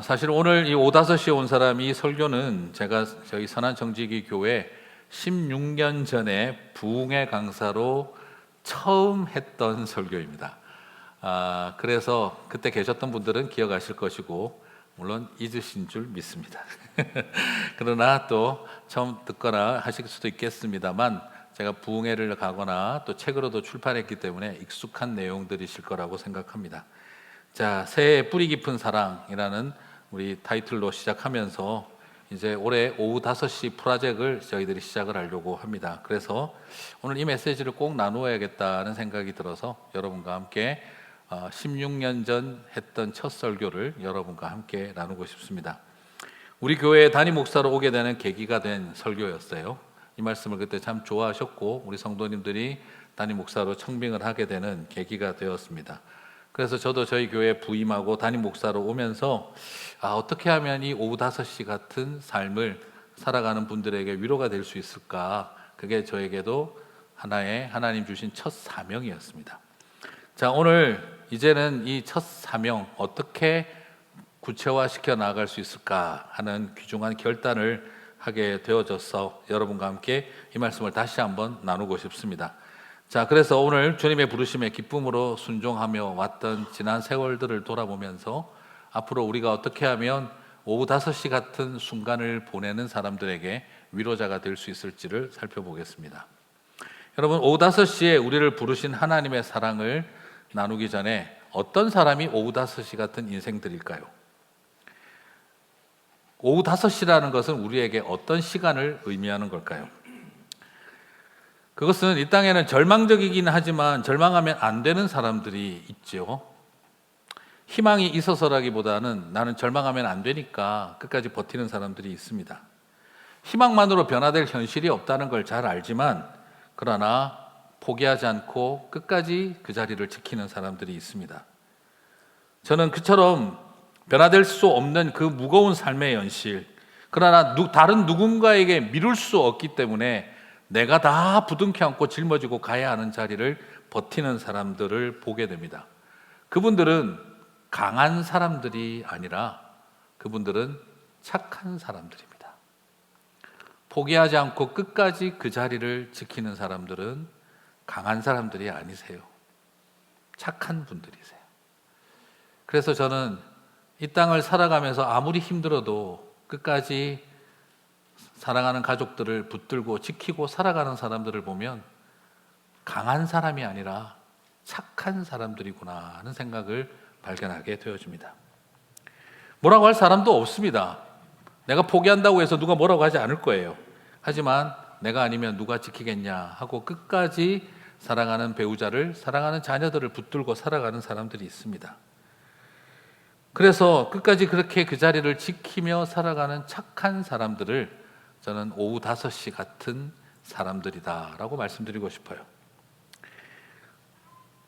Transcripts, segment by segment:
사실 오늘 이 오다섯시에 온 사람이 설교는 제가 저희 선한정직이 교회 16년 전에 부흥회 강사로 처음 했던 설교입니다. 그래서 그때 계셨던 분들은 기억하실 것이고 물론 잊으신 줄 믿습니다. 그러나 또 처음 듣거나 하실 수도 있겠습니다만 제가 부흥회를 가거나 또 책으로도 출판했기 때문에 익숙한 내용들이실 거라고 생각합니다. 자, 새해 뿌리 깊은 사랑이라는 우리 타이틀로 시작하면서 이제 올해 오후 5시 프로젝트를 저희들이 시작을 하려고 합니다. 그래서 오늘 이 메시지를 꼭 나누어야겠다는 생각이 들어서 여러분과 함께 16년 전 했던 첫 설교를 여러분과 함께 나누고 싶습니다. 우리 교회에 담임 목사로 오게 되는 계기가 된 설교였어요. 이 말씀을 그때 참 좋아하셨고 우리 성도님들이 담임 목사로 청빙을 하게 되는 계기가 되었습니다. 그래서 저도 저희 교회에 부임하고 담임 목사로 오면서 어떻게 하면 이 오후 5시 같은 삶을 살아가는 분들에게 위로가 될 수 있을까? 그게 저에게도 하나의 하나님 주신 첫 사명이었습니다. 자, 오늘 이제는 이 첫 사명 어떻게 구체화시켜 나아갈 수 있을까 하는 귀중한 결단을 하게 되어져서 여러분과 함께 이 말씀을 다시 한번 나누고 싶습니다. 자, 그래서 오늘 주님의 부르심에 기쁨으로 순종하며 왔던 지난 세월들을 돌아보면서 앞으로 우리가 어떻게 하면 오후 5시 같은 순간을 보내는 사람들에게 위로자가 될 수 있을지를 살펴보겠습니다. 여러분, 오후 5시에 우리를 부르신 하나님의 사랑을 나누기 전에 어떤 사람이 오후 5시 같은 인생들일까요? 오후 5시라는 것은 우리에게 어떤 시간을 의미하는 걸까요? 그것은 이 땅에는 절망적이긴 하지만 절망하면 안 되는 사람들이 있죠. 희망이 있어서라기보다는 나는 절망하면 안 되니까 끝까지 버티는 사람들이 있습니다. 희망만으로 변화될 현실이 없다는 걸 잘 알지만 그러나 포기하지 않고 끝까지 그 자리를 지키는 사람들이 있습니다. 저는 그처럼 변화될 수 없는 그 무거운 삶의 현실, 그러나 다른 누군가에게 미룰 수 없기 때문에 내가 다 부둥켜 안고 짊어지고 가야 하는 자리를 버티는 사람들을 보게 됩니다. 그분들은 강한 사람들이 아니라 그분들은 착한 사람들입니다. 포기하지 않고 끝까지 그 자리를 지키는 사람들은 강한 사람들이 아니세요. 착한 분들이세요. 그래서 저는 이 땅을 살아가면서 아무리 힘들어도 끝까지 사랑하는 가족들을 붙들고 지키고 살아가는 사람들을 보면 강한 사람이 아니라 착한 사람들이구나 하는 생각을 발견하게 되어집니다. 뭐라고 할 사람도 없습니다. 내가 포기한다고 해서 누가 뭐라고 하지 않을 거예요. 하지만 내가 아니면 누가 지키겠냐 하고 끝까지 사랑하는 배우자를, 사랑하는 자녀들을 붙들고 살아가는 사람들이 있습니다. 그래서 끝까지 그렇게 그 자리를 지키며 살아가는 착한 사람들을 저는 오후 5시 같은 사람들이다라고 말씀드리고 싶어요.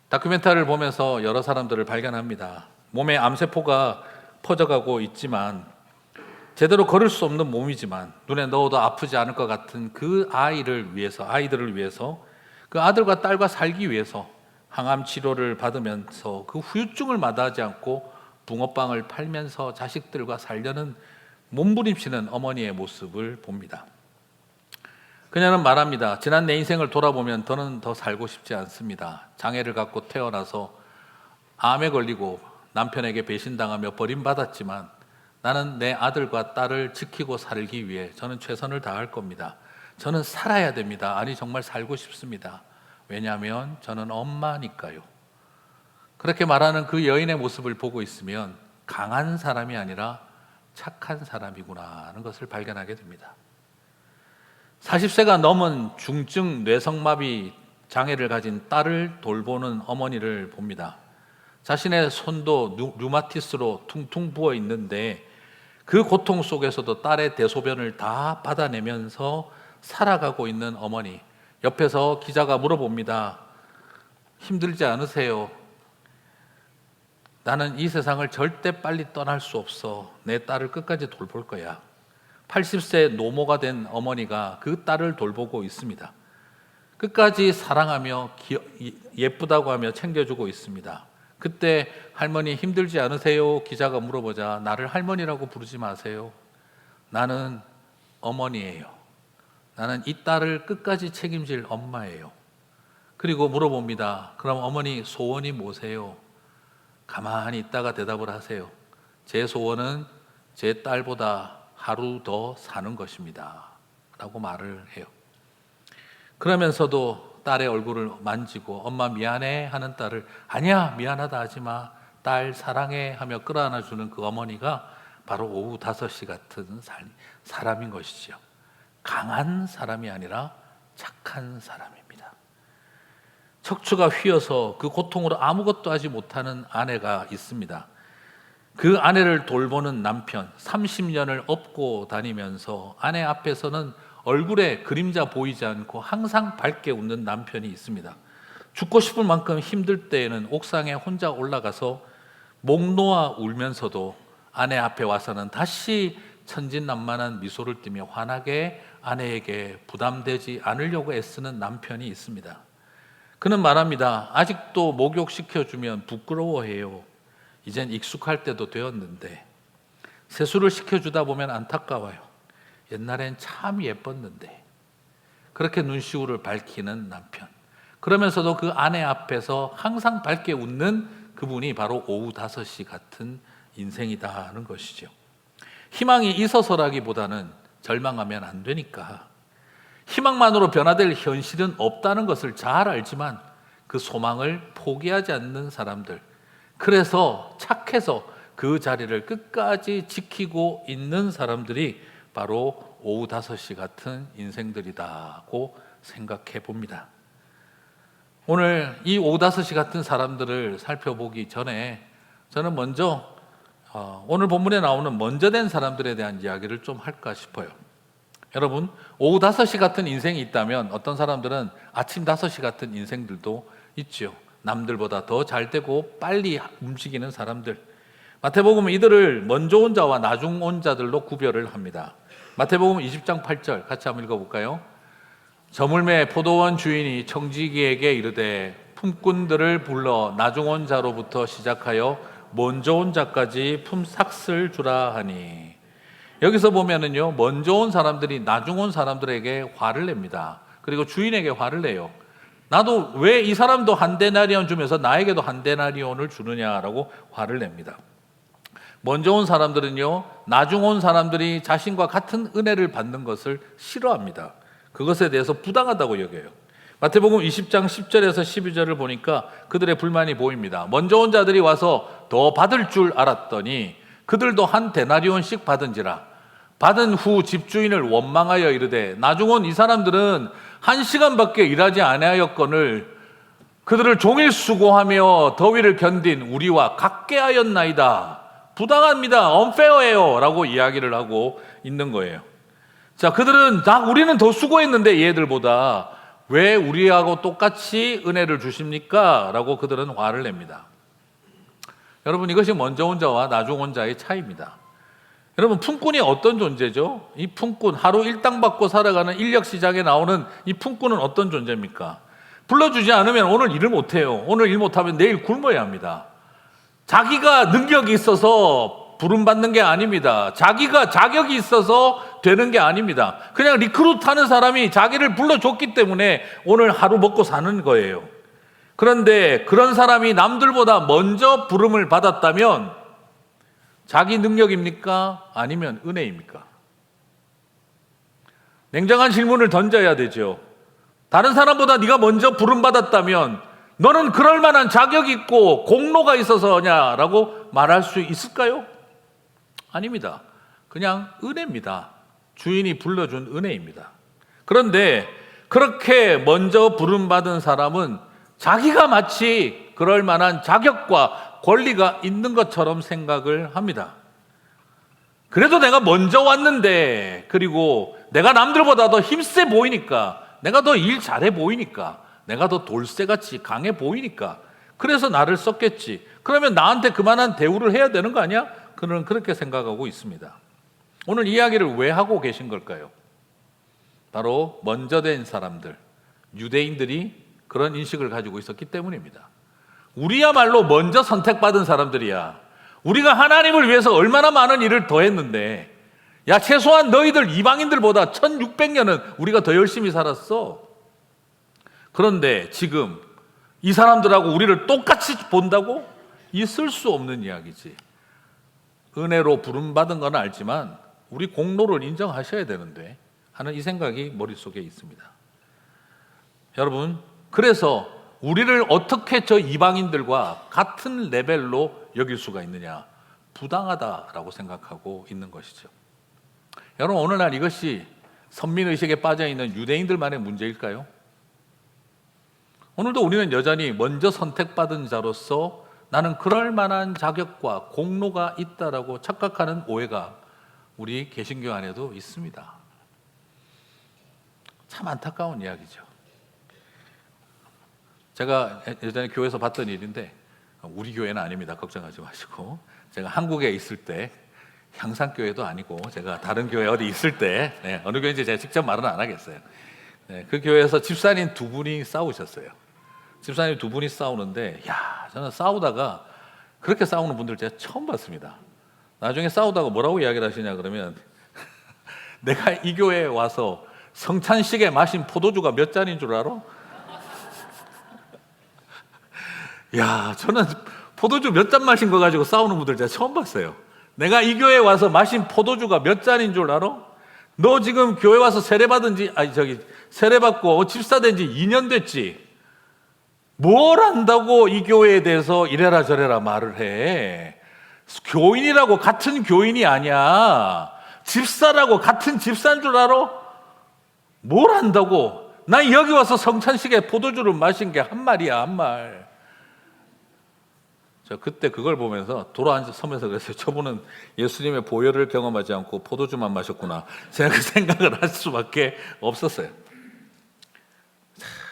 다큐멘터리를 보면서 여러 사람들을 발견합니다. 몸에 암세포가 퍼져가고 있지만 제대로 걸을 수 없는 몸이지만 눈에 넣어도 아프지 않을 것 같은 그 아이들을 위해서 그 아들과 딸과 살기 위해서 항암 치료를 받으면서 그 후유증을 마다하지 않고 붕어빵을 팔면서 자식들과 살려는 몸부림치는 어머니의 모습을 봅니다. 그녀는 말합니다. 지난 내 인생을 돌아보면 더는 더 살고 싶지 않습니다. 장애를 갖고 태어나서 암에 걸리고 남편에게 배신당하며 버림받았지만 나는 내 아들과 딸을 지키고 살기 위해 저는 최선을 다할 겁니다. 저는 살아야 됩니다. 아니 정말 살고 싶습니다. 왜냐하면 저는 엄마니까요. 그렇게 말하는 그 여인의 모습을 보고 있으면 강한 사람이 아니라 착한 사람이구나 하는 것을 발견하게 됩니다. 40세가 넘은 중증 뇌성마비 장애를 가진 딸을 돌보는 어머니를 봅니다. 자신의 손도 류마티스로 퉁퉁 부어 있는데 그 고통 속에서도 딸의 대소변을 다 받아내면서 살아가고 있는 어머니. 옆에서 기자가 물어봅니다. 힘들지 않으세요? 나는 이 세상을 절대 빨리 떠날 수 없어. 내 딸을 끝까지 돌볼 거야. 80세 노모가 된 어머니가 그 딸을 돌보고 있습니다. 끝까지 사랑하며 예쁘다고 하며 챙겨주고 있습니다. 그때 할머니 힘들지 않으세요? 기자가 물어보자 나를 할머니라고 부르지 마세요. 나는 어머니예요. 나는 이 딸을 끝까지 책임질 엄마예요. 그리고 물어봅니다. 그럼 어머니 소원이 뭐세요? 가만히 있다가 대답을 하세요. 제 소원은 제 딸보다 하루 더 사는 것입니다. 라고 말을 해요. 그러면서도 딸의 얼굴을 만지고 엄마 미안해 하는 딸을 아니야 미안하다 하지 마. 딸 사랑해 하며 끌어안아주는 그 어머니가 바로 오후 5시 같은 사람인 것이죠. 강한 사람이 아니라 착한 사람입니다. 척추가 휘어서 그 고통으로 아무것도 하지 못하는 아내가 있습니다. 그 아내를 돌보는 남편, 30년을 업고 다니면서 아내 앞에서는 얼굴에 그림자 보이지 않고 항상 밝게 웃는 남편이 있습니다. 죽고 싶을 만큼 힘들 때에는 옥상에 혼자 올라가서 목 놓아 울면서도 아내 앞에 와서는 다시 천진난만한 미소를 띠며 환하게 아내에게 부담되지 않으려고 애쓰는 남편이 있습니다. 그는 말합니다. 아직도 목욕시켜주면 부끄러워해요. 이젠 익숙할 때도 되었는데 세수를 시켜주다 보면 안타까워요. 옛날엔 참 예뻤는데. 그렇게 눈시울을 밝히는 남편. 그러면서도 그 아내 앞에서 항상 밝게 웃는 그분이 바로 오후 5시 같은 인생이다 하는 것이죠. 희망이 있어서라기보다는 절망하면 안 되니까. 희망만으로 변화될 현실은 없다는 것을 잘 알지만 그 소망을 포기하지 않는 사람들. 그래서 착해서 그 자리를 끝까지 지키고 있는 사람들이 바로 오후 5시 같은 인생들이다고 생각해 봅니다. 오늘 이 오후 5시 같은 사람들을 살펴보기 전에 저는 먼저 오늘 본문에 나오는 먼저 된 사람들에 대한 이야기를 좀 할까 싶어요. 여러분, 오후 5시 같은 인생이 있다면 어떤 사람들은 아침 5시 같은 인생들도 있죠. 남들보다 더 잘 되고 빨리 움직이는 사람들. 마태복음은 이들을 먼저 온 자와 나중 온 자들로 구별을 합니다. 마태복음 20장 8절 같이 한번 읽어볼까요? 저물매 포도원 주인이 청지기에게 이르되 품꾼들을 불러 나중 온 자로부터 시작하여 먼저 온 자까지 품삯을 주라 하니. 여기서 보면은요, 먼저 온 사람들이 나중 온 사람들에게 화를 냅니다. 그리고 주인에게 화를 내요. 나도 왜 이 사람도 한 데나리온 주면서 나에게도 한 데나리온을 주느냐라고 화를 냅니다. 먼저 온 사람들은요, 나중 온 사람들이 자신과 같은 은혜를 받는 것을 싫어합니다. 그것에 대해서 부당하다고 여겨요. 마태복음 20장 10절에서 12절을 보니까 그들의 불만이 보입니다. 먼저 온 자들이 와서 더 받을 줄 알았더니 그들도 한 데나리온씩 받은지라. 받은 후 집주인을 원망하여 이르되 나중 온 이 사람들은 1시간밖에 일하지 아니하였거늘 그들을 종일 수고하며 더위를 견딘 우리와 같게 하였나이다. 부당합니다. unfair해요 라고 이야기를 하고 있는 거예요. 자, 그들은 우리는 더 수고했는데 얘들보다 왜 우리하고 똑같이 은혜를 주십니까? 라고 그들은 화를 냅니다. 여러분, 이것이 먼저 온 자와 나중 온 자의 차이입니다. 여러분, 품꾼이 어떤 존재죠? 이 품꾼, 하루 일당 받고 살아가는 인력시장에 나오는 이 품꾼은 어떤 존재입니까? 불러주지 않으면 오늘 일을 못해요. 오늘 일 못하면 내일 굶어야 합니다. 자기가 능력이 있어서 부름받는 게 아닙니다. 자기가 자격이 있어서 되는 게 아닙니다. 그냥 리크루트하는 사람이 자기를 불러줬기 때문에 오늘 하루 먹고 사는 거예요. 그런데 그런 사람이 남들보다 먼저 부름을 받았다면 자기 능력입니까? 아니면 은혜입니까? 냉정한 질문을 던져야 되죠. 다른 사람보다 네가 먼저 부름받았다면 너는 그럴 만한 자격이 있고 공로가 있어서냐라고 말할 수 있을까요? 아닙니다. 그냥 은혜입니다. 주인이 불러준 은혜입니다. 그런데 그렇게 먼저 부름받은 사람은 자기가 마치 그럴 만한 자격과 권리가 있는 것처럼 생각을 합니다. 그래도 내가 먼저 왔는데, 그리고 내가 남들보다 더 힘세 보이니까, 내가 더 일 잘해 보이니까, 내가 더 돌쇠같이 강해 보이니까 그래서 나를 썼겠지. 그러면 나한테 그만한 대우를 해야 되는 거 아니야? 그는 그렇게 생각하고 있습니다. 오늘 이야기를 왜 하고 계신 걸까요? 바로 먼저 된 사람들, 유대인들이 그런 인식을 가지고 있었기 때문입니다. 우리야말로 먼저 선택받은 사람들이야. 우리가 하나님을 위해서 얼마나 많은 일을 더 했는데, 야, 최소한 너희들 이방인들보다 1600년은 우리가 더 열심히 살았어. 그런데 지금 이 사람들하고 우리를 똑같이 본다고? 있을 수 없는 이야기지. 은혜로 부름받은 건 알지만 우리 공로를 인정하셔야 되는데 하는 이 생각이 머릿속에 있습니다. 여러분, 그래서 우리를 어떻게 저 이방인들과 같은 레벨로 여길 수가 있느냐? 부당하다라고 생각하고 있는 것이죠. 여러분, 오늘날 이것이 선민의식에 빠져있는 유대인들만의 문제일까요? 오늘도 우리는 여전히 먼저 선택받은 자로서 나는 그럴 만한 자격과 공로가 있다라고 착각하는 오해가 우리 개신교 안에도 있습니다. 참 안타까운 이야기죠. 제가 예전에 교회에서 봤던 일인데, 우리 교회는 아닙니다. 걱정하지 마시고. 제가 한국에 있을 때, 향산교회도 아니고 제가 다른 교회 어디 있을 때, 어느 교회인지 제가 직접 말은 안 하겠어요. 그 교회에서 집사님 두 분이 싸우셨어요. 집사님 두 분이 싸우는데, 저는 싸우다가 그렇게 싸우는 분들 제가 처음 봤습니다. 나중에 싸우다가 뭐라고 이야기를 하시냐 그러면 내가 이 교회에 와서 성찬식에 마신 포도주가 몇 잔인 줄 알아? 저는 포도주 몇 잔 마신 거 가지고 싸우는 분들 제가 처음 봤어요. 내가 이 교회에 와서 마신 포도주가 몇 잔인 줄 알아? 너 지금 교회 와서 세례받고 집사 된 지 2년 됐지? 뭘 안다고 이 교회에 대해서 이래라 저래라 말을 해? 교인이라고 같은 교인이 아니야. 집사라고 같은 집사인 줄 알아? 뭘 안다고? 난 여기 와서 성찬식에 포도주를 마신 게 한 말이야, 한 말. 저 그때 그걸 보면서 돌아앉아 서면서 그랬어요. 저분은 예수님의 보혈을 경험하지 않고 포도주만 마셨구나. 제가 그 생각을 할 수밖에 없었어요.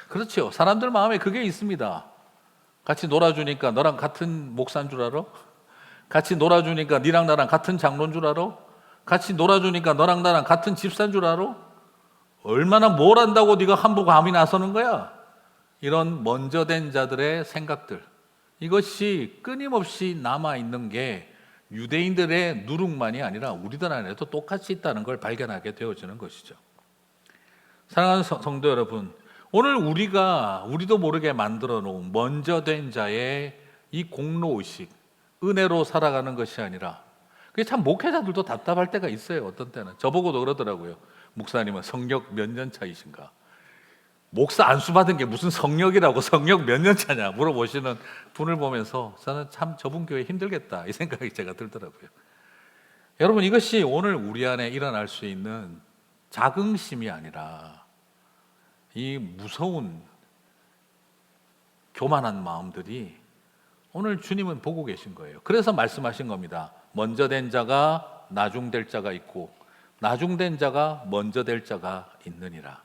그렇죠. 사람들 마음에 그게 있습니다. 같이 놀아주니까 너랑 같은 목사인 줄 알아? 같이 놀아주니까 니랑 나랑 같은 장로인 줄 알아? 같이 놀아주니까 너랑 나랑 같은 집사인 줄 알아? 얼마나 뭘 안다고 네가 함부로 감히 나서는 거야? 이런 먼저 된 자들의 생각들, 이것이 끊임없이 남아있는 게 유대인들의 누룩만이 아니라 우리들 안에도 똑같이 있다는 걸 발견하게 되어지는 것이죠. 사랑하는 성도 여러분, 오늘 우리도 모르게 만들어 놓은 먼저 된 자의 이 공로의식, 은혜로 살아가는 것이 아니라, 그게 참 목회자들도 답답할 때가 있어요. 어떤 때는 저보고도 그러더라고요. 목사님은 성역 몇 년 차이신가? 목사 안수 받은 게 무슨 성역이라고, 성역 몇 년 차냐 물어보시는 분을 보면서 저는 참 저분 교회 힘들겠다 이 생각이 제가 들더라고요. 여러분, 이것이 오늘 우리 안에 일어날 수 있는 자긍심이 아니라 이 무서운 교만한 마음들이 오늘 주님은 보고 계신 거예요. 그래서 말씀하신 겁니다. 먼저 된 자가 나중될 자가 있고 나중된 자가 먼저 될 자가 있느니라.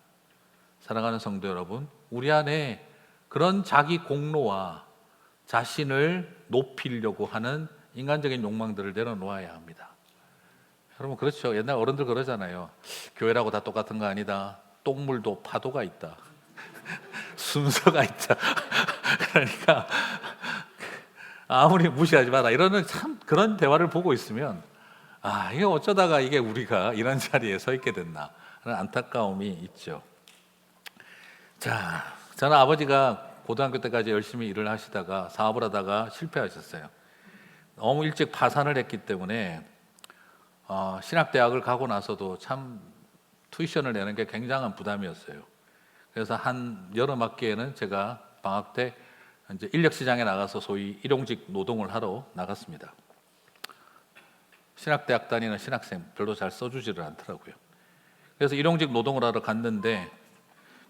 사랑하는 성도 여러분, 우리 안에 그런 자기 공로와 자신을 높이려고 하는 인간적인 욕망들을 내려놓아야 합니다. 여러분, 그렇죠. 옛날 어른들 그러잖아요. 교회라고 다 똑같은 거 아니다. 똥물도 파도가 있다. 순서가 있다. 그러니까 아무리 무시하지 마라. 이러는 참 그런 대화를 보고 있으면 이게 어쩌다가 이게 우리가 이런 자리에 서 있게 됐나 하는 안타까움이 있죠. 자, 저는 아버지가 고등학교 때까지 열심히 일을 하시다가 사업을 하다가 실패하셨어요. 너무 일찍 파산을 했기 때문에 신학대학을 가고 나서도 참 투이션을 내는 게 굉장한 부담이었어요. 그래서 한 여름 학기에는 제가 방학 때 이제 인력시장에 나가서 소위 일용직 노동을 하러 나갔습니다. 신학대학 다니는 신학생 별로 잘 써주지를 않더라고요. 그래서 일용직 노동을 하러 갔는데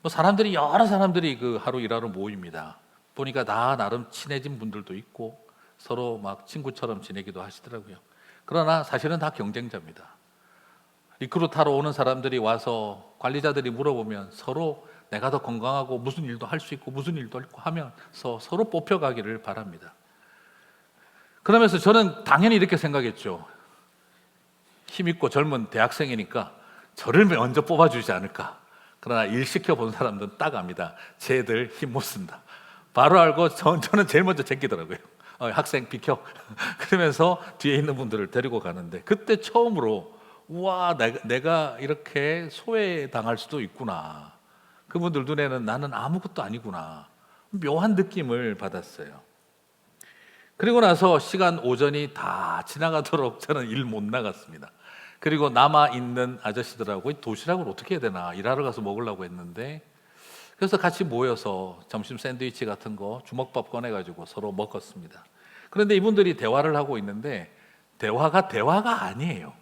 여러 사람들이 그 하루 일하러 모입니다. 보니까 다 나름 친해진 분들도 있고 서로 막 친구처럼 지내기도 하시더라고요. 그러나 사실은 다 경쟁자입니다. 리크루트하러 오는 사람들이 와서 관리자들이 물어보면 서로 내가 더 건강하고 무슨 일도 할 수 있고 무슨 일도 할 수 있고 하면서 서로 뽑혀가기를 바랍니다. 그러면서 저는 당연히 이렇게 생각했죠. 힘있고 젊은 대학생이니까 저를 먼저 뽑아주지 않을까. 그러나 일 시켜본 사람들은 딱 압니다. 쟤들 힘 못 쓴다. 바로 알고 저는 제일 먼저 제끼더라고요. 학생 비켜. 그러면서 뒤에 있는 분들을 데리고 가는데 그때 처음으로 우와, 내가 이렇게 소외당할 수도 있구나. 그분들 눈에는 나는 아무것도 아니구나. 묘한 느낌을 받았어요. 그리고 나서 시간 오전이 다 지나가도록 저는 일 못 나갔습니다. 그리고 남아있는 아저씨들하고 도시락을 어떻게 해야 되나 일하러 가서 먹으려고 했는데, 그래서 같이 모여서 점심 샌드위치 같은 거 주먹밥 꺼내가지고 서로 먹었습니다. 그런데 이분들이 대화를 하고 있는데 대화가 아니에요.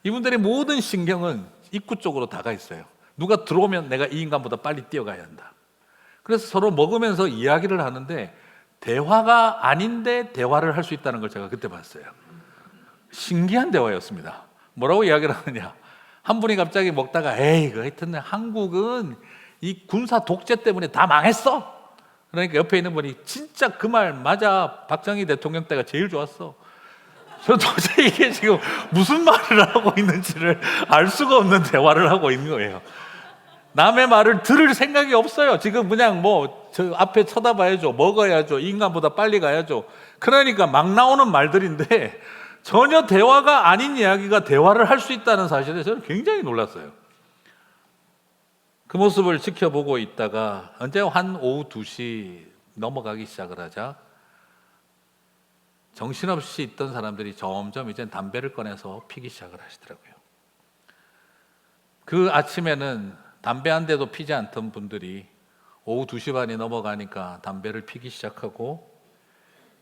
이분들의 모든 신경은 입구 쪽으로 다가 있어요. 누가 들어오면 내가 이 인간보다 빨리 뛰어가야 한다. 그래서 서로 먹으면서 이야기를 하는데 대화가 아닌데 대화를 할 수 있다는 걸 제가 그때 봤어요. 신기한 대화였습니다. 뭐라고 이야기를 하느냐, 한 분이 갑자기 먹다가 에이 그 하여튼 한국은 이 군사 독재 때문에 다 망했어. 그러니까 옆에 있는 분이 진짜 그 말 맞아, 박정희 대통령 때가 제일 좋았어. 저는 도저히 이게 지금 무슨 말을 하고 있는지를 알 수가 없는 대화를 하고 있는 거예요. 남의 말을 들을 생각이 없어요. 지금 그냥 저 앞에 쳐다봐야죠, 먹어야죠, 이 인간보다 빨리 가야죠. 그러니까 막 나오는 말들인데 전혀 대화가 아닌 이야기가 대화를 할 수 있다는 사실에 저는 굉장히 놀랐어요. 그 모습을 지켜보고 있다가 언제 한 오후 2시 넘어가기 시작을 하자 정신없이 있던 사람들이 점점 이제 담배를 꺼내서 피기 시작을 하시더라고요. 그 아침에는 담배 한 대도 피지 않던 분들이 오후 2시 반이 넘어가니까 담배를 피기 시작하고,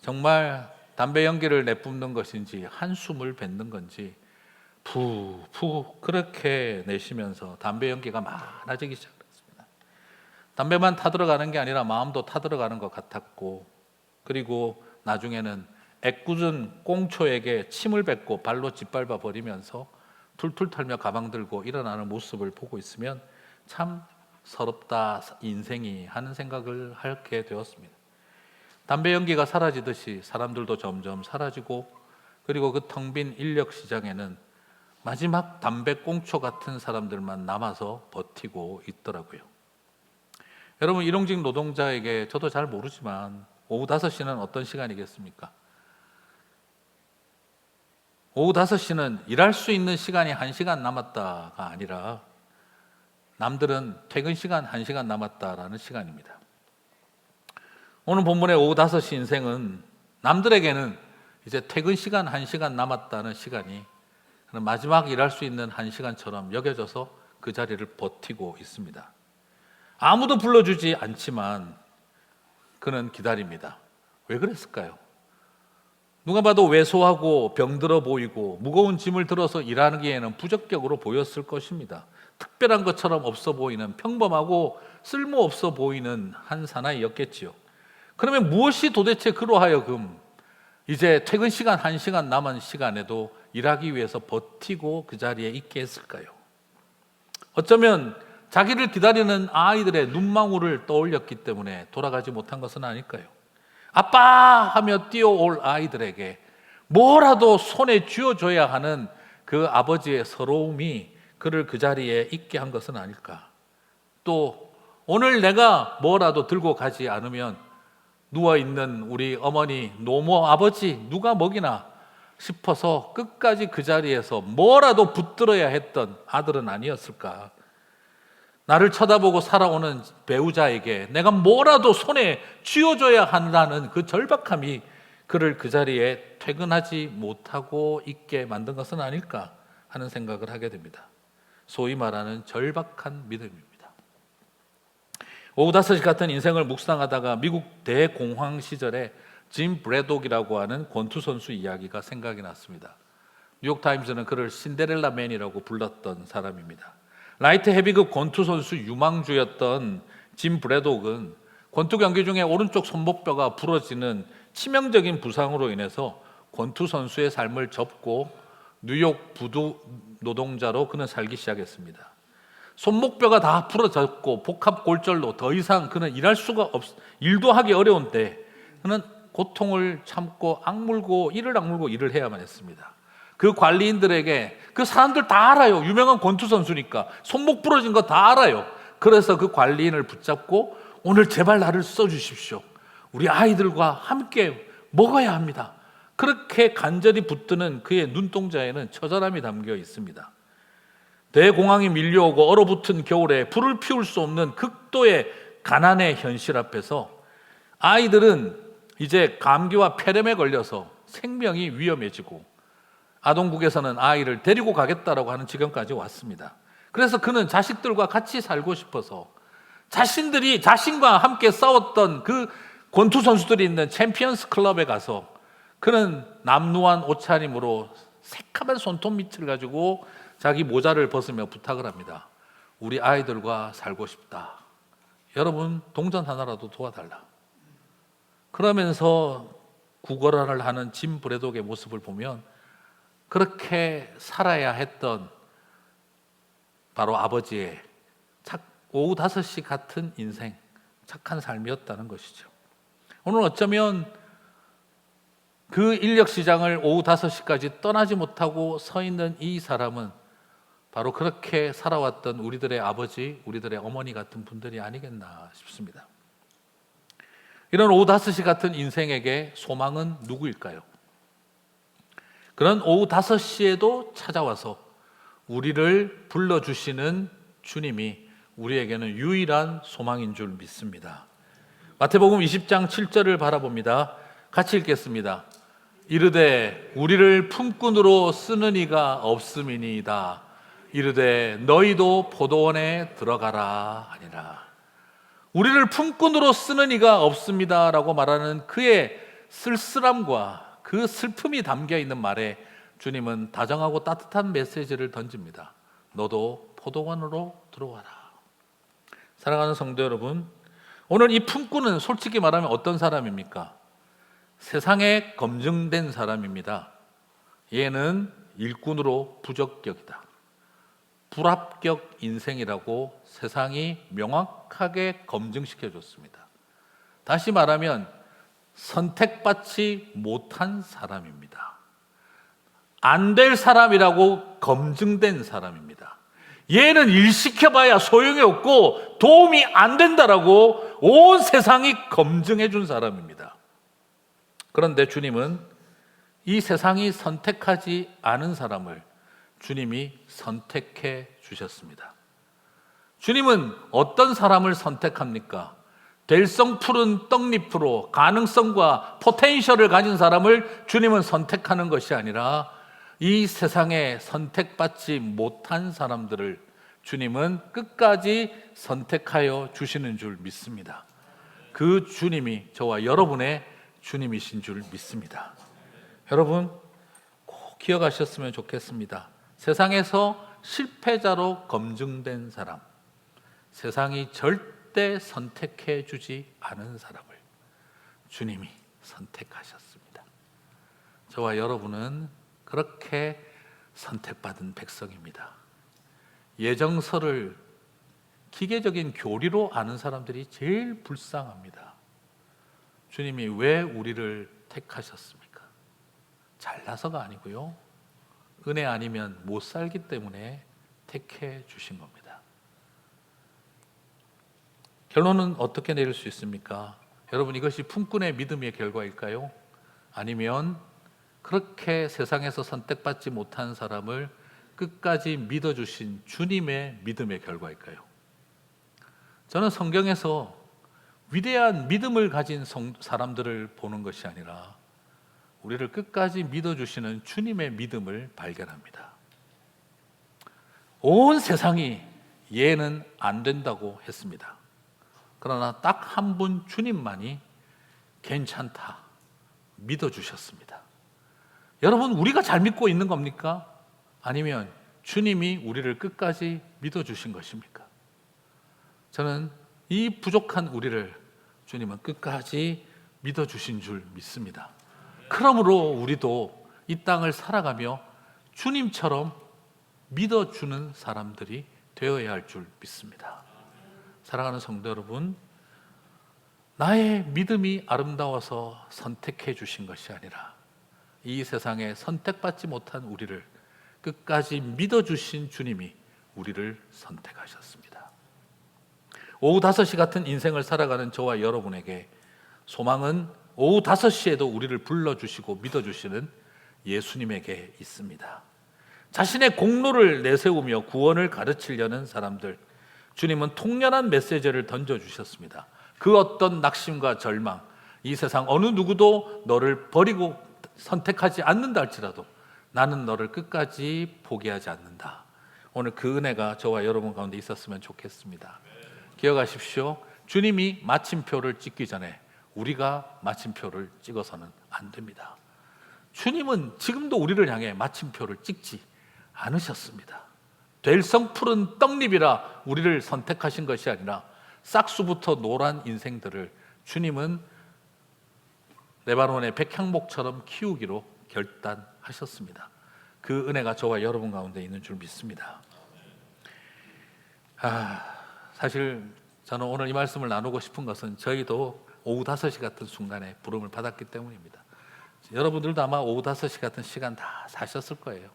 정말 담배 연기를 내뿜는 것인지 한숨을 뱉는 건지 푸푸 그렇게 내쉬면서 담배 연기가 많아지기 시작했습니다. 담배만 타들어가는 게 아니라 마음도 타들어가는 것 같았고, 그리고 나중에는 애꿎은 꽁초에게 침을 뱉고 발로 짓밟아 버리면서 툴툴 털며 가방 들고 일어나는 모습을 보고 있으면 참 서럽다 인생이 하는 생각을 하게 되었습니다. 담배 연기가 사라지듯이 사람들도 점점 사라지고, 그리고 그 텅 빈 인력 시장에는 마지막 담배 꽁초 같은 사람들만 남아서 버티고 있더라고요. 여러분, 일용직 노동자에게 저도 잘 모르지만 오후 5시는 어떤 시간이겠습니까? 오후 5시는 일할 수 있는 시간이 1시간 남았다가 아니라 남들은 퇴근 시간 1시간 남았다라는 시간입니다. 오늘 본문의 오후 5시 인생은 남들에게는 이제 퇴근 시간 1시간 남았다는 시간이 마지막 일할 수 있는 1시간처럼 여겨져서 그 자리를 버티고 있습니다. 아무도 불러주지 않지만 그는 기다립니다. 왜 그랬을까요? 누가 봐도 왜소하고 병들어 보이고 무거운 짐을 들어서 일하기에는 부적격으로 보였을 것입니다. 특별한 것처럼 없어 보이는, 평범하고 쓸모없어 보이는 한 사나이였겠지요. 그러면 무엇이 도대체 그로 하여금 이제 퇴근 시간 1시간 남은 시간에도 일하기 위해서 버티고 그 자리에 있게 했을까요? 어쩌면 자기를 기다리는 아이들의 눈망울을 떠올렸기 때문에 돌아가지 못한 것은 아닐까요? 아빠 하며 뛰어올 아이들에게 뭐라도 손에 쥐어줘야 하는 그 아버지의 서러움이 그를 그 자리에 있게 한 것은 아닐까? 또 오늘 내가 뭐라도 들고 가지 않으면 누워있는 우리 어머니, 노모 아버지 누가 먹이나 싶어서 끝까지 그 자리에서 뭐라도 붙들어야 했던 아들은 아니었을까? 나를 쳐다보고 살아오는 배우자에게 내가 뭐라도 손에 쥐어줘야 한다는 그 절박함이 그를 그 자리에 퇴근하지 못하고 있게 만든 것은 아닐까 하는 생각을 하게 됩니다. 소위 말하는 절박한 믿음입니다. 오후 5시 같은 인생을 묵상하다가 미국 대공황 시절에 짐 브래독이라고 하는 권투 선수 이야기가 생각이 났습니다. 뉴욕타임즈는 그를 신데렐라 맨이라고 불렀던 사람입니다. 라이트 헤비급 권투 선수 유망주였던 짐 브래독은 권투 경기 중에 오른쪽 손목뼈가 부러지는 치명적인 부상으로 인해서 권투 선수의 삶을 접고 뉴욕 부두 노동자로 그는 살기 시작했습니다. 손목뼈가 다 부러졌고 복합골절로 더 이상 그는 일도 하기 어려운데 그는 고통을 참고 이를 악물고 일을 해야만 했습니다. 그 관리인들에게 그 사람들 다 알아요. 유명한 권투 선수니까 손목 부러진 거 다 알아요. 그래서 그 관리인을 붙잡고 오늘 제발 나를 써주십시오. 우리 아이들과 함께 먹어야 합니다. 그렇게 간절히 붙드는 그의 눈동자에는 처절함이 담겨 있습니다. 대공황이 밀려오고 얼어붙은 겨울에 불을 피울 수 없는 극도의 가난의 현실 앞에서 아이들은 이제 감기와 폐렴에 걸려서 생명이 위험해지고 아동국에서는 아이를 데리고 가겠다라고 하는 지경까지 왔습니다. 그래서 그는 자식들과 같이 살고 싶어서 자신들이 자신과 함께 싸웠던 그 권투 선수들이 있는 챔피언스 클럽에 가서 그는 남루한 옷차림으로 새카만 손톱 밑을 가지고 자기 모자를 벗으며 부탁을 합니다. 우리 아이들과 살고 싶다. 여러분, 동전 하나라도 도와달라. 그러면서 구걸을 하는 짐 브래독의 모습을 보면 그렇게 살아야 했던 바로 아버지의 오후 5시 같은 인생, 착한 삶이었다는 것이죠. 오늘 어쩌면 그 인력시장을 오후 5시까지 떠나지 못하고 서 있는 이 사람은 바로 그렇게 살아왔던 우리들의 아버지, 우리들의 어머니 같은 분들이 아니겠나 싶습니다. 이런 오후 5시 같은 인생에게 소망은 누구일까요? 그런 오후 5시에도 찾아와서 우리를 불러주시는 주님이 우리에게는 유일한 소망인 줄 믿습니다. 마태복음 20장 7절을 바라봅니다. 같이 읽겠습니다. 이르되 우리를 품꾼으로 쓰는 이가 없음이니이다. 이르되 너희도 포도원에 들어가라 하니라. 우리를 품꾼으로 쓰는 이가 없습니다라고 말하는 그의 쓸쓸함과 그 슬픔이 담겨 있는 말에 주님은 다정하고 따뜻한 메시지를 던집니다. 너도 포도원으로 들어와라. 사랑하는 성도 여러분, 오늘 이 품꾼은 솔직히 말하면 어떤 사람입니까? 세상에 검증된 사람입니다. 얘는 일꾼으로 부적격이다. 불합격 인생이라고 세상이 명확하게 검증시켜 줬습니다. 다시 말하면 선택받지 못한 사람입니다. 안 될 사람이라고 검증된 사람입니다. 얘는 일 시켜봐야 소용이 없고 도움이 안 된다라고 온 세상이 검증해 준 사람입니다. 그런데 주님은 이 세상이 선택하지 않은 사람을 주님이 선택해 주셨습니다. 주님은 어떤 사람을 선택합니까? 될성 푸른 떡잎으로 가능성과 포텐셜을 가진 사람을 주님은 선택하는 것이 아니라 이 세상에 선택받지 못한 사람들을 주님은 끝까지 선택하여 주시는 줄 믿습니다. 그 주님이 저와 여러분의 주님이신 줄 믿습니다. 여러분 꼭 기억하셨으면 좋겠습니다. 세상에서 실패자로 검증된 사람, 세상이 절대 선택해 주지 않은 사람을 주님이 선택하셨습니다. 저와 여러분은 그렇게 선택받은 백성입니다. 예정서를 기계적인 교리로 아는 사람들이 제일 불쌍합니다. 주님이 왜 우리를 택하셨습니까? 잘나서가 아니고요. 은혜 아니면 못 살기 때문에 택해 주신 겁니다. 결론은 어떻게 내릴 수 있습니까? 여러분, 이것이 품꾼의 믿음의 결과일까요? 아니면 그렇게 세상에서 선택받지 못한 사람을 끝까지 믿어주신 주님의 믿음의 결과일까요? 저는 성경에서 위대한 믿음을 가진 사람들을 보는 것이 아니라 우리를 끝까지 믿어주시는 주님의 믿음을 발견합니다. 온 세상이 얘는 안 된다고 했습니다. 그러나 딱 한 분 주님만이 괜찮다 믿어주셨습니다. 여러분, 우리가 잘 믿고 있는 겁니까? 아니면 주님이 우리를 끝까지 믿어주신 것입니까? 저는 이 부족한 우리를 주님은 끝까지 믿어주신 줄 믿습니다. 그러므로 우리도 이 땅을 살아가며 주님처럼 믿어주는 사람들이 되어야 할 줄 믿습니다. 사랑하는 성도 여러분, 나의 믿음이 아름다워서 선택해 주신 것이 아니라 이 세상에 선택받지 못한 우리를 끝까지 믿어주신 주님이 우리를 선택하셨습니다. 오후 5시 같은 인생을 살아가는 저와 여러분에게 소망은 오후 5시에도 우리를 불러주시고 믿어주시는 예수님에게 있습니다. 자신의 공로를 내세우며 구원을 가르치려는 사람들, 주님은 통렬한 메시지를 던져주셨습니다. 그 어떤 낙심과 절망, 이 세상 어느 누구도 너를 버리고 선택하지 않는다 할지라도 나는 너를 끝까지 포기하지 않는다. 오늘 그 은혜가 저와 여러분 가운데 있었으면 좋겠습니다. 기억하십시오. 주님이 마침표를 찍기 전에 우리가 마침표를 찍어서는 안 됩니다. 주님은 지금도 우리를 향해 마침표를 찍지 않으셨습니다. 될 성푸른 떡잎이라 우리를 선택하신 것이 아니라 싹수부터 노란 인생들을 주님은 레바논의 백향목처럼 키우기로 결단하셨습니다. 그 은혜가 저와 여러분 가운데 있는 줄 믿습니다. 사실 저는 오늘 이 말씀을 나누고 싶은 것은 저희도 오후 5시 같은 순간에 부름을 받았기 때문입니다. 여러분들도 아마 오후 5시 같은 시간 다 사셨을 거예요.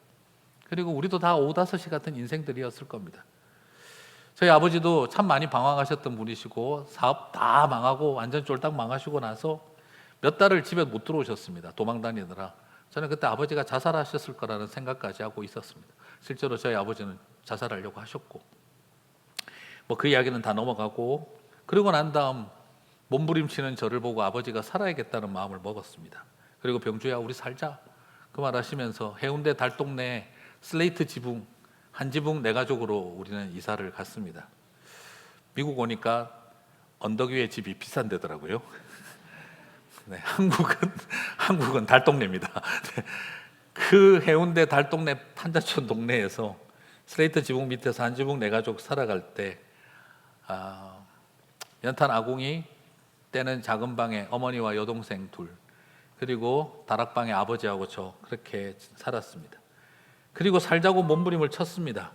그리고 우리도 다 오후 5시 같은 인생들이었을 겁니다. 저희 아버지도 참 많이 방황하셨던 분이시고 사업 다 망하고 완전 쫄딱 망하시고 나서 몇 달을 집에 못 들어오셨습니다. 도망 다니느라. 저는 그때 아버지가 자살하셨을 거라는 생각까지 하고 있었습니다. 실제로 저희 아버지는 자살하려고 하셨고 그 이야기는 다 넘어가고, 그리고 난 다음 몸부림치는 저를 보고 아버지가 살아야겠다는 마음을 먹었습니다. 그리고 병주야 우리 살자 그 말 하시면서 해운대 달동네 슬레이트 지붕 한 지붕 내 가족으로 우리는 이사를 갔습니다. 미국 오니까 언덕 위에 집이 비싼 데더라고요. 네, 한국은 달동네입니다. 네, 그 해운대 달동네 판자촌 동네에서 슬레이트 지붕 밑에서 한 지붕 내 가족 살아갈 때 연탄 아궁이 때는 작은 방에 어머니와 여동생 둘, 그리고 다락방에 아버지하고 저 그렇게 살았습니다. 그리고 살자고 몸부림을 쳤습니다.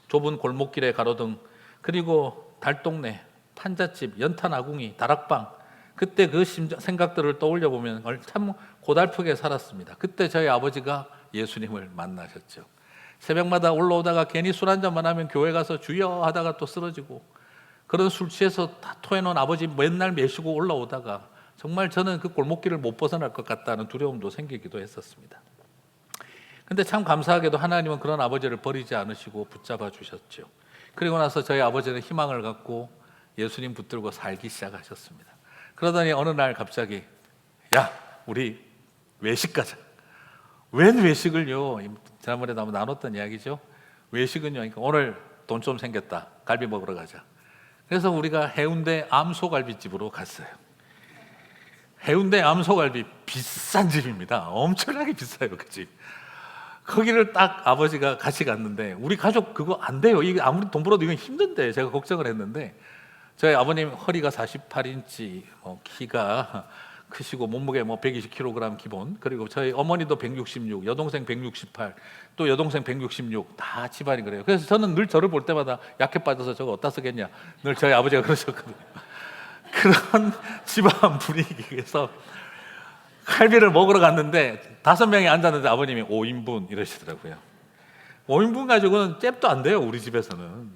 좁은 골목길에 가로등, 그리고 달동네, 판잣집, 연탄 아궁이, 다락방. 그때 그 생각들을 떠올려 보면 참 고달프게 살았습니다. 그때 저희 아버지가 예수님을 만나셨죠. 새벽마다 올라오다가 괜히 술 한잔만 하면 교회 가서 주여 하다가 또 쓰러지고, 그런 술 취해서 다 토해놓은 아버지 맨날 매시고 올라오다가 정말 저는 그 골목길을 못 벗어날 것 같다는 두려움도 생기기도 했었습니다. 근데 참 감사하게도 하나님은 그런 아버지를 버리지 않으시고 붙잡아 주셨죠. 그리고 나서 저희 아버지는 희망을 갖고 예수님 붙들고 살기 시작하셨습니다. 그러더니 어느 날 갑자기 야 우리 외식 가자. 웬 외식을요? 지난번에도 한번 나눴던 이야기죠. 외식은요, 그러니까 오늘 돈 좀 생겼다, 갈비 먹으러 가자. 그래서 우리가 해운대 암소갈비집으로 갔어요. 해운대 암소갈비 비싼 집입니다. 엄청나게 비싸요, 그 집. 거기를 딱 아버지가 같이 갔는데 우리 가족 그거 안 돼요. 이게 아무리 돈 벌어도 이건 힘든데 제가 걱정을 했는데, 저희 아버님 허리가 48인치, 키가 크시고 몸무게 120kg 기본, 그리고 저희 어머니도 166, 여동생 168, 또 여동생 166, 다 집안이 그래요. 그래서 저는 늘 저를 볼 때마다 약해 빠져서 저거 어디다 쓰겠냐 늘 저희 아버지가 그러셨거든요. 그런 집안 분위기에서 갈비를 먹으러 갔는데 5명이 앉았는데 아버님이 5인분 이러시더라고요. 5인분 가지고는 잽도 안 돼요, 우리 집에서는.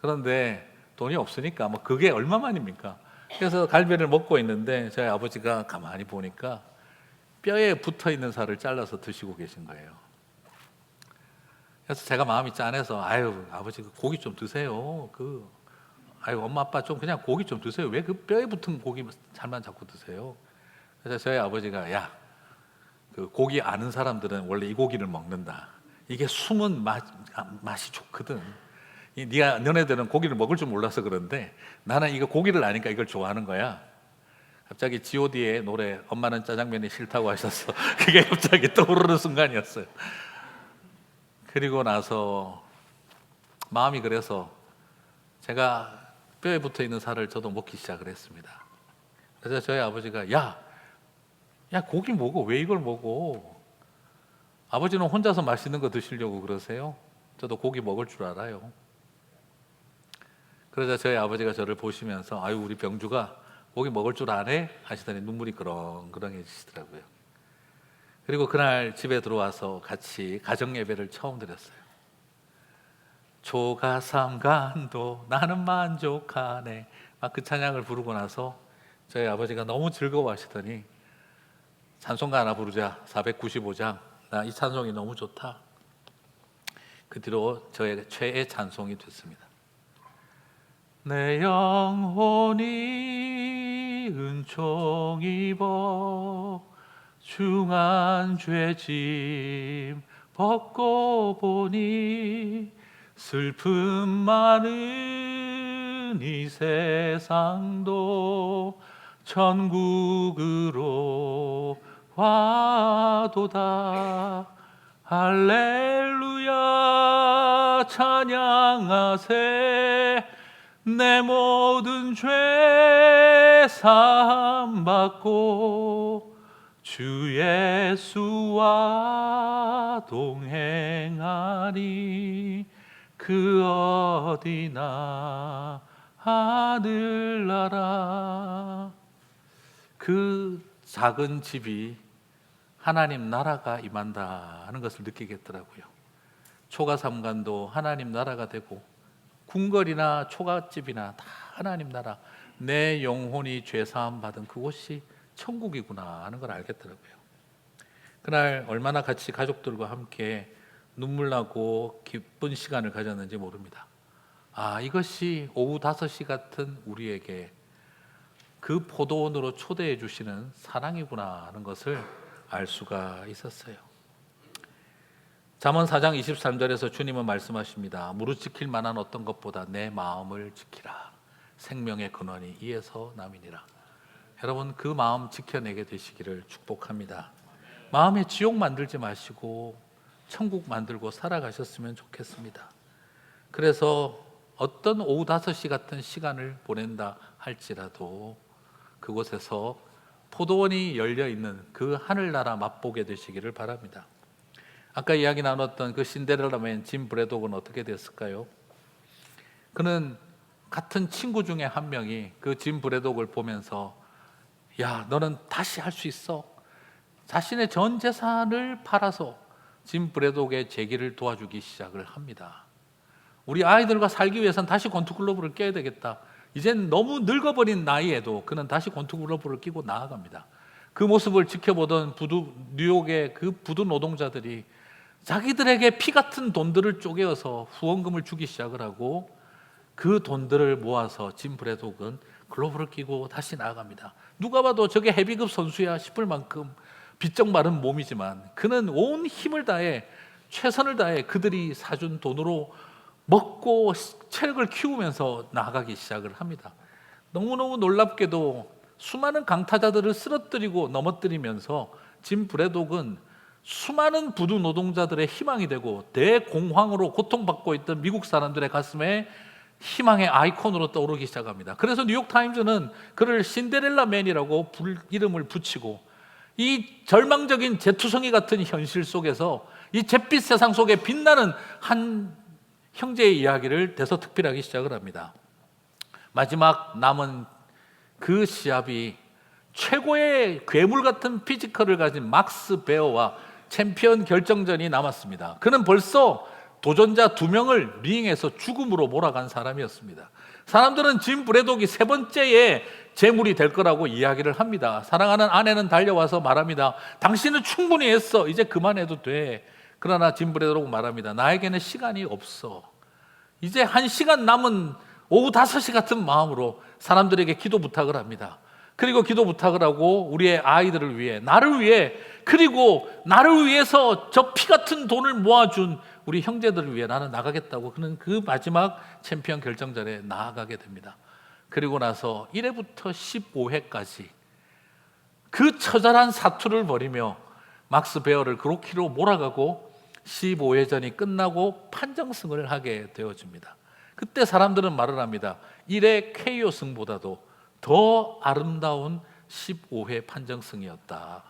그런데 돈이 없으니까 그게 얼마만입니까? 그래서 갈비를 먹고 있는데 저희 아버지가 가만히 보니까 뼈에 붙어있는 살을 잘라서 드시고 계신 거예요. 그래서 제가 마음이 짠해서 아유 아버지 고기 좀 드세요. 아유 엄마 아빠 좀 그냥 고기 좀 드세요. 왜 그 뼈에 붙은 고기 살만 자꾸 드세요? 그래서 저희 아버지가 야, 그 고기 아는 사람들은 원래 이 고기를 먹는다. 이게 숨은 맛이 좋거든. 너네들은 고기를 먹을 줄 몰라서 그런데 나는 이거 고기를 아니까 이걸 좋아하는 거야. 갑자기 G.O.D의 노래 엄마는 짜장면이 싫다고 하셔서 그게 갑자기 떠오르는 순간이었어요. 그리고 나서 마음이 그래서 제가 뼈에 붙어있는 살을 저도 먹기 시작을 했습니다. 그래서 저희 아버지가 야 고기 먹어. 왜 이걸 먹어? 아버지는 혼자서 맛있는 거 드시려고 그러세요? 저도 고기 먹을 줄 알아요. 그러자 저희 아버지가 저를 보시면서 아유 우리 병주가 고기 먹을 줄 아네? 하시더니 눈물이 그렁그렁해지시더라고요. 그리고 그날 집에 들어와서 같이 가정예배를 처음 드렸어요. 조가삼간도 나는 만족하네, 막 그 찬양을 부르고 나서 저희 아버지가 너무 즐거워하시더니 찬송가 하나 부르자 495장 나 이 찬송이 너무 좋다. 그 뒤로 저의 최애 찬송이 됐습니다. 내 영혼이 은총 입어 중한 죄짐 벗고 보니 슬픔 많은 이 세상도 천국으로 와도다. 할렐루야 찬양하세. 내 모든 죄 사함 받고 주 예수와 동행하니 그 어디나 하늘나라. 그 작은 집이 하나님 나라가 임한다 하는 것을 느끼겠더라고요. 초가삼간도 하나님 나라가 되고 궁궐이나 초가집이나 다 하나님 나라, 내 영혼이 죄사함 받은 그곳이 천국이구나 하는 걸 알겠더라고요. 그날 얼마나 같이 가족들과 함께 눈물 나고 기쁜 시간을 가졌는지 모릅니다. 이것이 오후 5시 같은 우리에게 그 포도원으로 초대해 주시는 사랑이구나 하는 것을 알 수가 있었어요. 잠언 4장 23절에서 주님은 말씀하십니다. 무릇 지킬 만한 어떤 것보다 내 마음을 지키라. 생명의 근원이 이에서 남이니라. 여러분 그 마음 지켜내게 되시기를 축복합니다. 마음에 지옥 만들지 마시고 천국 만들고 살아가셨으면 좋겠습니다. 그래서 어떤 오후 5시 같은 시간을 보낸다 할지라도 그곳에서 포도원이 열려있는 그 하늘나라 맛보게 되시기를 바랍니다. 아까 이야기 나눴던 그 신데렐라맨 짐 브래독은 어떻게 됐을까요? 그는 같은 친구 중에 한 명이 그 짐 브래독을 보면서 야 너는 다시 할 수 있어. 자신의 전 재산을 팔아서 짐 브래독의 재기를 도와주기 시작을 합니다. 우리 아이들과 살기 위해서는 다시 권투글러브를 껴야 되겠다. 이젠 너무 늙어버린 나이에도 그는 다시 권투글러브를 끼고 나아갑니다. 그 모습을 지켜보던 뉴욕의 그 부두 노동자들이 자기들에게 피 같은 돈들을 쪼개어서 후원금을 주기 시작을 하고 그 돈들을 모아서 짐 브래독은 글러브를 끼고 다시 나아갑니다. 누가 봐도 저게 헤비급 선수야 싶을 만큼 비쩍 마른 몸이지만 그는 온 힘을 다해 최선을 다해 그들이 사준 돈으로 먹고 체력을 키우면서 나아가기 시작을 합니다. 너무너무 놀랍게도 수많은 강타자들을 쓰러뜨리고 넘어뜨리면서 짐 브래독은 수많은 부두 노동자들의 희망이 되고 대공황으로 고통받고 있던 미국 사람들의 가슴에 희망의 아이콘으로 떠오르기 시작합니다. 그래서 뉴욕타임즈는 그를 신데렐라맨이라고 이름을 붙이고 이 절망적인 재투성이 같은 현실 속에서 이 잿빛 세상 속에 빛나는 한 형제의 이야기를 대서특필하기 시작을 합니다. 마지막 남은 그 시합이 최고의 괴물 같은 피지컬을 가진 막스 베어와 챔피언 결정전이 남았습니다. 그는 벌써 도전자 2명을 링에서 죽음으로 몰아간 사람이었습니다. 사람들은 짐 브래독이 3번째의 재물이 될 거라고 이야기를 합니다. 사랑하는 아내는 달려와서 말합니다. 당신은 충분히 했어. 이제 그만해도 돼. 그러나 짐 브래독은 말합니다. 나에게는 시간이 없어. 이제 1시간 남은 오후 5시 같은 마음으로 사람들에게 기도 부탁을 합니다. 그리고 기도 부탁을 하고 우리의 아이들을 위해, 나를 위해, 그리고 나를 위해서 저 피 같은 돈을 모아준 우리 형제들을 위해 나는 나가겠다고 그는 그 마지막 챔피언 결정전에 나아가게 됩니다. 그리고 나서 1회부터 15회까지 그 처절한 사투를 벌이며 막스 베어를 그로키로 몰아가고 15회전이 끝나고 판정승을 하게 되어집니다. 그때 사람들은 말을 합니다. 1회 KO 승보다도 더 아름다운 15회 판정승이었다.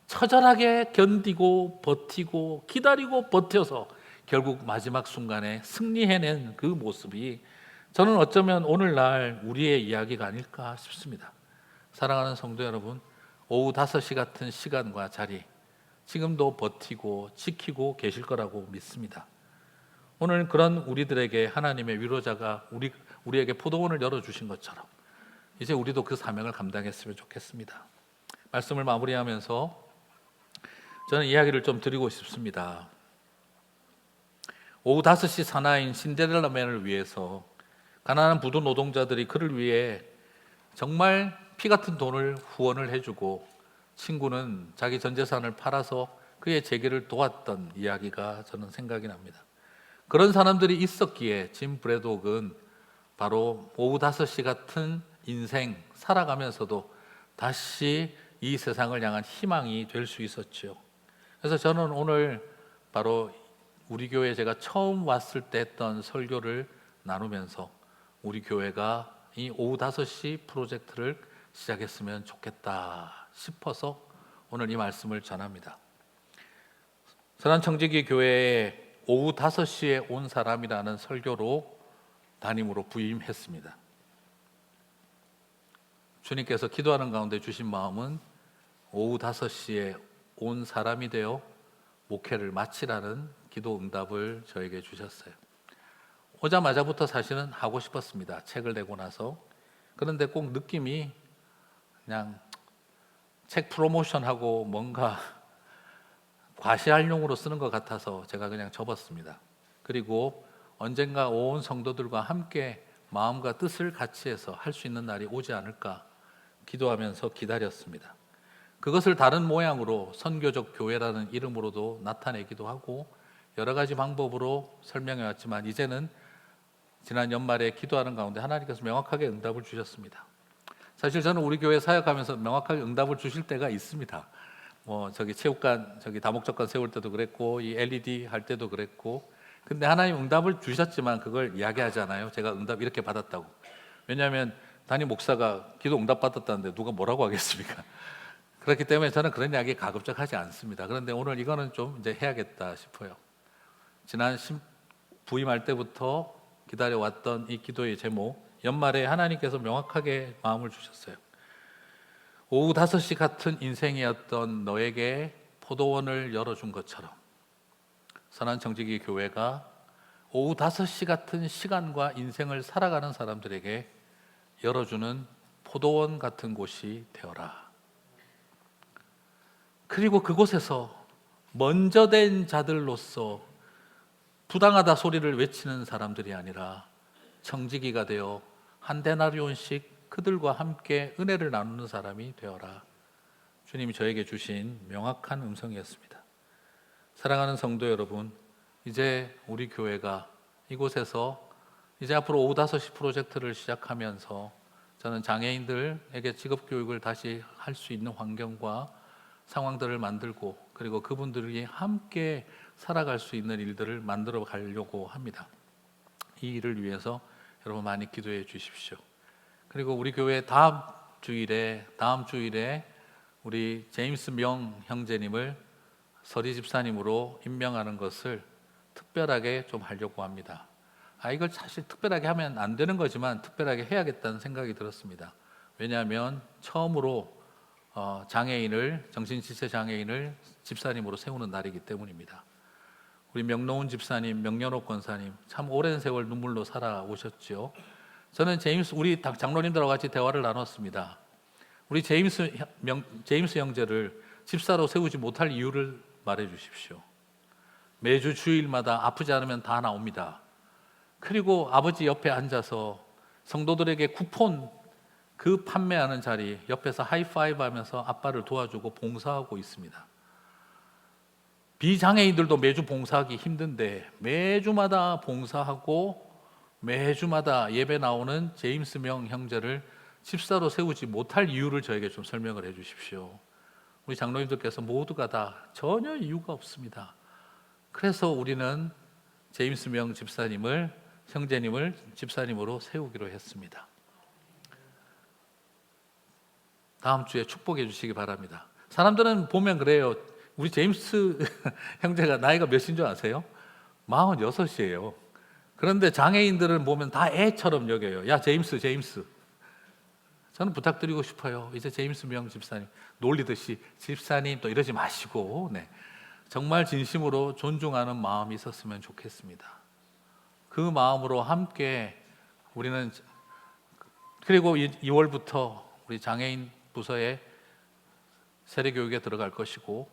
처절하게 견디고 버티고 기다리고 버텨서 결국 마지막 순간에 승리해낸 그 모습이 저는 어쩌면 오늘날 우리의 이야기가 아닐까 싶습니다. 사랑하는 성도 여러분, 오후 5시 같은 시간과 자리 지금도 버티고 지키고 계실 거라고 믿습니다. 오늘 그런 우리들에게 하나님의 위로자가 우리에게 포도원을 열어주신 것처럼 이제 우리도 그 사명을 감당했으면 좋겠습니다. 말씀을 마무리하면서 저는 이야기를 좀 드리고 싶습니다. 오후 5시 사나이인 신데렐라맨을 위해서 가난한 부도 노동자들이 그를 위해 정말 피 같은 돈을 후원을 해주고 친구는 자기 전 재산을 팔아서 그의 재기를 도왔던 이야기가 저는 생각이 납니다. 그런 사람들이 있었기에 짐 브래독은 바로 오후 5시 같은 인생 살아가면서도 다시 이 세상을 향한 희망이 될 수 있었죠. 그래서 저는 오늘 바로 우리 교회에 제가 처음 왔을 때 했던 설교를 나누면서 우리 교회가 이 오후 5시 프로젝트를 시작했으면 좋겠다 싶어서 오늘 이 말씀을 전합니다. 선한청지기 교회에 오후 5시에 온 사람이라는 설교로 담임으로 부임했습니다. 주님께서 기도하는 가운데 주신 마음은 오후 5시에 온 사람이 되어 목회를 마치라는 기도 응답을 저에게 주셨어요. 오자마자부터 사실은 하고 싶었습니다. 책을 내고 나서. 그런데 꼭 느낌이 그냥 책 프로모션하고 뭔가 과시활용으로 쓰는 것 같아서 제가 그냥 접었습니다. 그리고 언젠가 온 성도들과 함께 마음과 뜻을 같이 해서 할 수 있는 날이 오지 않을까 기도하면서 기다렸습니다. 그것을 다른 모양으로 선교적 교회라는 이름으로도 나타내기도 하고 여러 가지 방법으로 설명해 왔지만 이제는 지난 연말에 기도하는 가운데 하나님께서 명확하게 응답을 주셨습니다. 사실 저는 우리 교회 사역하면서 명확하게 응답을 주실 때가 있습니다. 체육관 다목적관 세울 때도 그랬고 이 LED 할 때도 그랬고 근데 하나님 응답을 주셨지만 그걸 이야기하잖아요. 제가 응답 이렇게 받았다고. 왜냐하면 담임 목사가 기도 응답 받았다는데 누가 뭐라고 하겠습니까? 그렇기 때문에 저는 그런 이야기 가급적 하지 않습니다. 그런데 오늘 이거는 좀 이제 해야겠다 싶어요. 지난 부임할 때부터 기다려왔던 이 기도의 제목, 연말에 하나님께서 명확하게 마음을 주셨어요. 오후 5시 같은 인생이었던 너에게 포도원을 열어준 것처럼 선한청지기 교회가 오후 5시 같은 시간과 인생을 살아가는 사람들에게 열어주는 포도원 같은 곳이 되어라. 그리고 그곳에서 먼저 된 자들로서 부당하다 소리를 외치는 사람들이 아니라 청지기가 되어 한 데나리온씩 그들과 함께 은혜를 나누는 사람이 되어라. 주님이 저에게 주신 명확한 음성이었습니다. 사랑하는 성도 여러분, 이제 우리 교회가 이곳에서 이제 앞으로 오후 5시 프로젝트를 시작하면서 저는 장애인들에게 직업교육을 다시 할 수 있는 환경과 상황들을 만들고 그리고 그분들이 함께 살아갈 수 있는 일들을 만들어 가려고 합니다. 이 일을 위해서 여러분 많이 기도해 주십시오. 그리고 우리 교회 다음 주일에 우리 제임스 명 형제님을 서리 집사님으로 임명하는 것을 특별하게 좀 하려고 합니다. 이걸 사실 특별하게 하면 안 되는 거지만 특별하게 해야겠다는 생각이 들었습니다. 왜냐하면 처음으로 정신지체 장애인을 집사님으로 세우는 날이기 때문입니다. 우리 명노훈 집사님, 명연옥 권사님 참 오랜 세월 눈물로 살아오셨죠. 저는 우리 장로님들과 같이 대화를 나눴습니다. 우리 제임스 형제를 집사로 세우지 못할 이유를 말해 주십시오. 매주 주일마다 아프지 않으면 다 나옵니다. 그리고 아버지 옆에 앉아서 성도들에게 쿠폰 판매하는 자리 옆에서 하이파이브 하면서 아빠를 도와주고 봉사하고 있습니다. 비장애인들도 매주 봉사하기 힘든데 매주마다 봉사하고 매주마다 예배 나오는 제임스 명 형제를 집사로 세우지 못할 이유를 저에게 좀 설명을 해 주십시오. 우리 장로님들께서 모두가 다 전혀 이유가 없습니다. 그래서 우리는 제임스 명 형제님을 집사님으로 세우기로 했습니다. 다음 주에 축복해 주시기 바랍니다. 사람들은 보면 그래요. 우리 제임스 형제가 나이가 몇인 줄 아세요? 46이에요. 그런데 장애인들은 보면 다 애처럼 여겨요. 야 제임스. 저는 부탁드리고 싶어요. 이제 제임스 명 집사님 놀리듯이 집사님 또 이러지 마시고 정말 진심으로 존중하는 마음이 있었으면 좋겠습니다. 그 마음으로 함께 우리는 그리고 2월부터 우리 장애인 부서에 세례교육에 들어갈 것이고,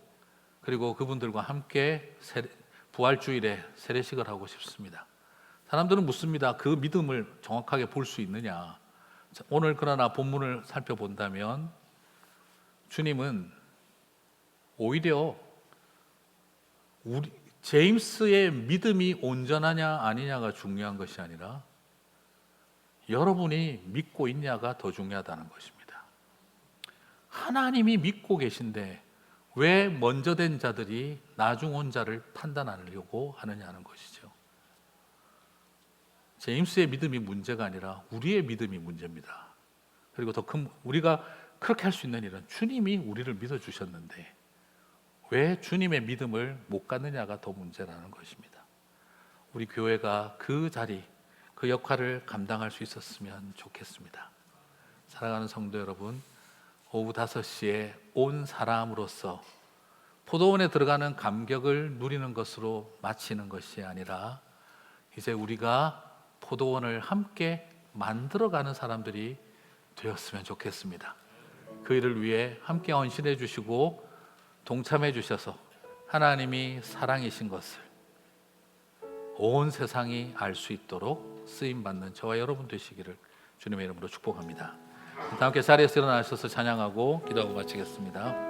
그리고 그분들과 함께 부활주일에 세례식을 하고 싶습니다. 사람들은 묻습니다. 그 믿음을 정확하게 볼 수 있느냐? 오늘 그러나 본문을 살펴본다면 주님은 오히려 제임스의 믿음이 온전하냐 아니냐가 중요한 것이 아니라 여러분이 믿고 있냐가 더 중요하다는 것입니다. 하나님이 믿고 계신데 왜 먼저 된 자들이 나중 온 자를 판단하려고 하느냐는 것이죠. 제임스의 믿음이 문제가 아니라 우리의 믿음이 문제입니다. 그리고 더 큰, 우리가 그렇게 할 수 있는 일은 주님이 우리를 믿어주셨는데 왜 주님의 믿음을 못 갖느냐가 더 문제라는 것입니다. 우리 교회가 그 자리, 그 역할을 감당할 수 있었으면 좋겠습니다. 사랑하는 성도 여러분, 오후 5시에 온 사람으로서 포도원에 들어가는 감격을 누리는 것으로 마치는 것이 아니라 이제 우리가 포도원을 함께 만들어가는 사람들이 되었으면 좋겠습니다. 그 일을 위해 함께 헌신해 주시고 동참해 주셔서 하나님이 사랑이신 것을 온 세상이 알 수 있도록 쓰임받는 저와 여러분 되시기를 주님의 이름으로 축복합니다. 다 함께 자리에서 일어나셔서 찬양하고 기도하고 마치겠습니다.